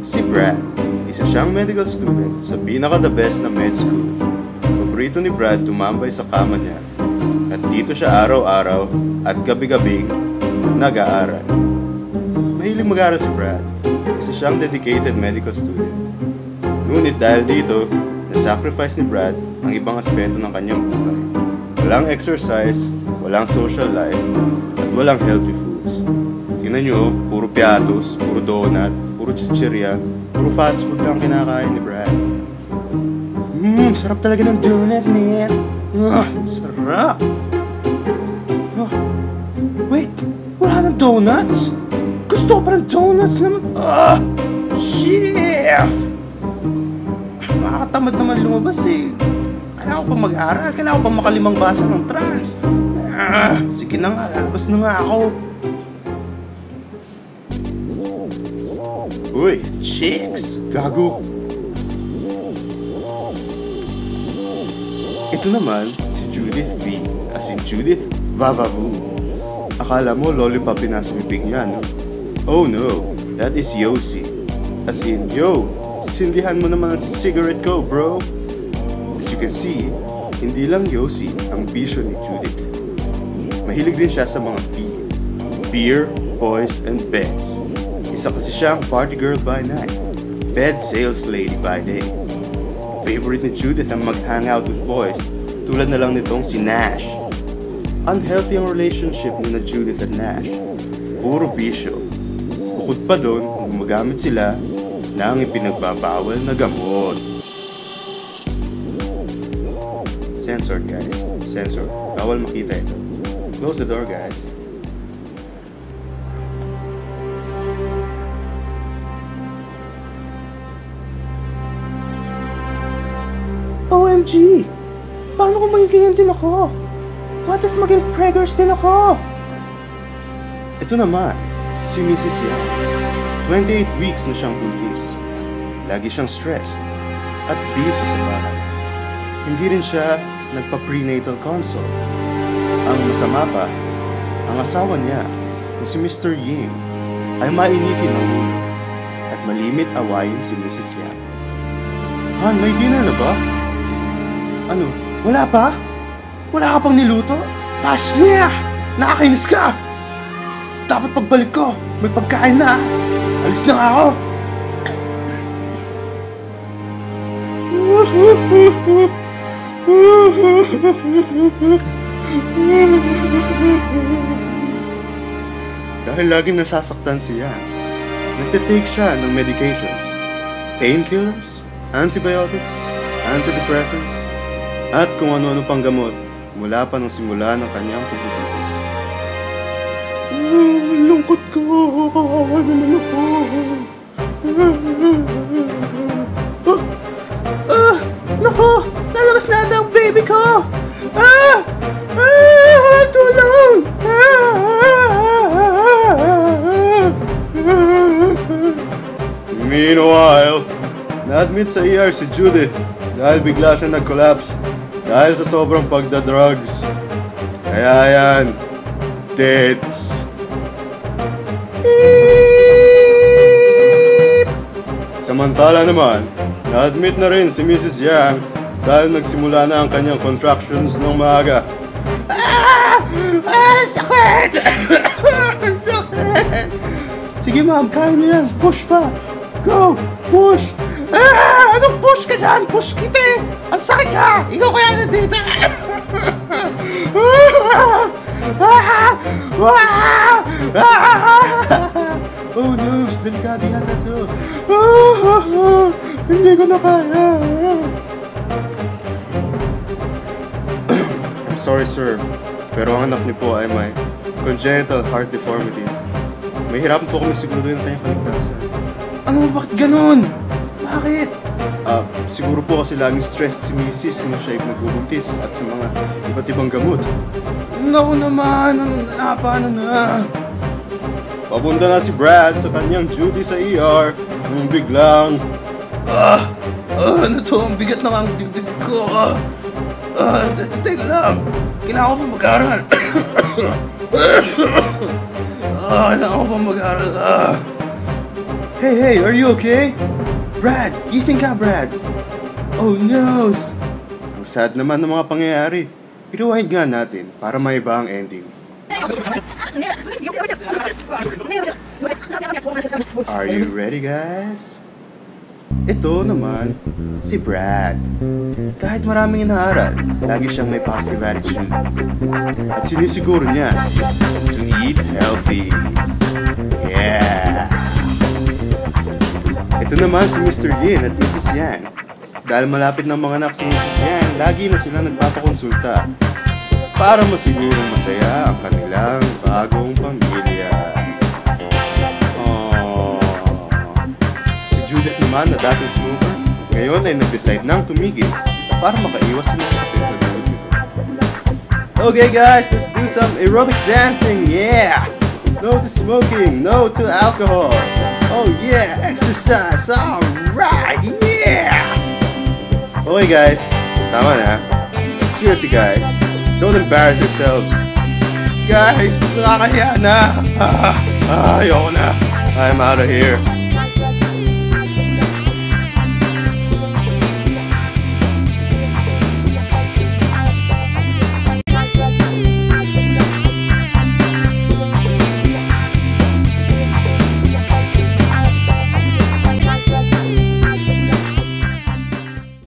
Si Brad, isa siyang medical student sa pinaka-the best na med school. Paborito ni Brad tumambay sa kama niya at dito siya araw-araw at gabi-gabing nag-aaral. Mahilig mag-aaral si Brad, isa siyang dedicated medical student. Ngunit dahil dito, na-sacrifice ni Brad ang ibang aspeto ng kanyang buhay. Walang exercise, walang social life, at walang healthy foods. Tingnan nyo, puro piatos, puro donut, puro chichirya, puro fast food lang kinakain ni Brad. Sarap talaga ng donut, man. Sarap. Wait, wala ng donuts? Gusto ko pa ng donuts naman. Chef! Nakakatamad naman lumabas eh. Kailangan ko pa mag-aaral, kailangan ko pa makalimang basa ng trans. Sige na nga, lalabas na nga ako. Uy, chicks! Gago! Ito naman, si Judith V. As in Judith Vavavu. Akala mo lollipop na sa bibig niya, no? Oh no, that is Yossi. As in, yo, sindihan mo naman ang cigarette ko, bro. As you can see, hindi lang Yossi ang bisyo ni Judith. Mahilig din siya sa mga beer, boys, and beds. Isa kasi siyang party girl by night, bed sales lady by day. Favorite ni Judith ang mag-hangout with boys, tulad na lang nitong si Nash. Unhealthy ang relationship ni na Judith at Nash. Puro bisyo. Bukod pa doon, gumagamit sila ng ipinagbabawal na gamot. Censored, guys. Censored. Bawal makita ito. Close the door, guys. OMG! Paano kung magiging din ako? What if maging preggers din ako? Ito naman, si Mrs. Yang. 28 weeks na siyang buntis. Lagi siyang stressed at busy sa bahay. Hindi rin siya nagpa-prenatal consult. Ang masama pa, ang asawa niya, na si Mr. Yim, ay mainitin ang ulo at malimit awayin si Mrs. Yang. Han, may dinner na ba? Ano? Wala pa? Wala ka pang niluto? Ashley! Nakakainis ka! Dapat pagbalik ko, may pagkain na. Alis na nga ako. Dahil laging nasasaktan siya, nagtitake siya ng medications, painkillers, antibiotics, antidepressants, at kung ano-ano pang gamot mula pa nung simula ng kanyang pagbubuntis. Lungkot ko. Kawawa naman ako. Naku! Lalabas na ata ang baby ko! Tulong! Meanwhile, na-admit sa ER si Judith dahil bigla siya nag-collapse dahil sa sobrang pagda-drugs. Kaya yan, tits. Samantala naman, na-admit na rin si Mrs. Yang dahil nagsimula na ang kanyang contractions ng maaga. Sakit! Sakit! Sige ma'am, kaya mo yan. Push pa. Go! Push! Anong push ka dyan? Push kita eh! Ang sakit ka! Ikaw kaya nandito! Oh no, delikado yata to. Hindi ko na kaya. I'm sorry sir, pero ang anak niyo po ay may congenital heart deformities. Mahirapan po kami siguro yung kanyang kaligtasan. Ano? Bakit ganun? Bakit? Siguro po kasi laging stressed si Mrs. na siya ay nagbubuntis at sa mga iba't ibang gamot. Naku naman, paano na? Papunta na si Brad sa kanyang duty sa ER nung biglang ano to? Ang bigat na ang dibdib ko. Teka lang. Kailangan ko pa mag-aral. Kailangan ko pa mag-aral. Hey, are you okay? Brad, gising ka, Brad. Oh no! Ang sad naman ng mga pangyayari. I-rewind nga natin para maiba ang ending. Are you ready, guys? Ito naman, si Brad. Kahit maraming inaaral, lagi siyang may positive attitude. At sinisiguro niya to eat healthy. Yeah! Ito naman si Mr. Yin at Mrs. Yan. Dahil malapit ng mga anak si Mrs. Yan, lagi na sila nagpapakonsulta para masigurong masaya ang kanilang bagong pamilya. Si Juliet naman na dating smoker, ngayon ay nag-decide nang tumigil para makaiwas sa mga sakit na dahil dito. Okay guys, let's do some aerobic dancing, yeah! No to smoking, no to alcohol. Oh yeah, exercise, alright, yeah! Okay guys, tama na. Seriously guys, don't embarrass yourselves. Guys, nakakahiya na. Ayoko na. I'm out of here.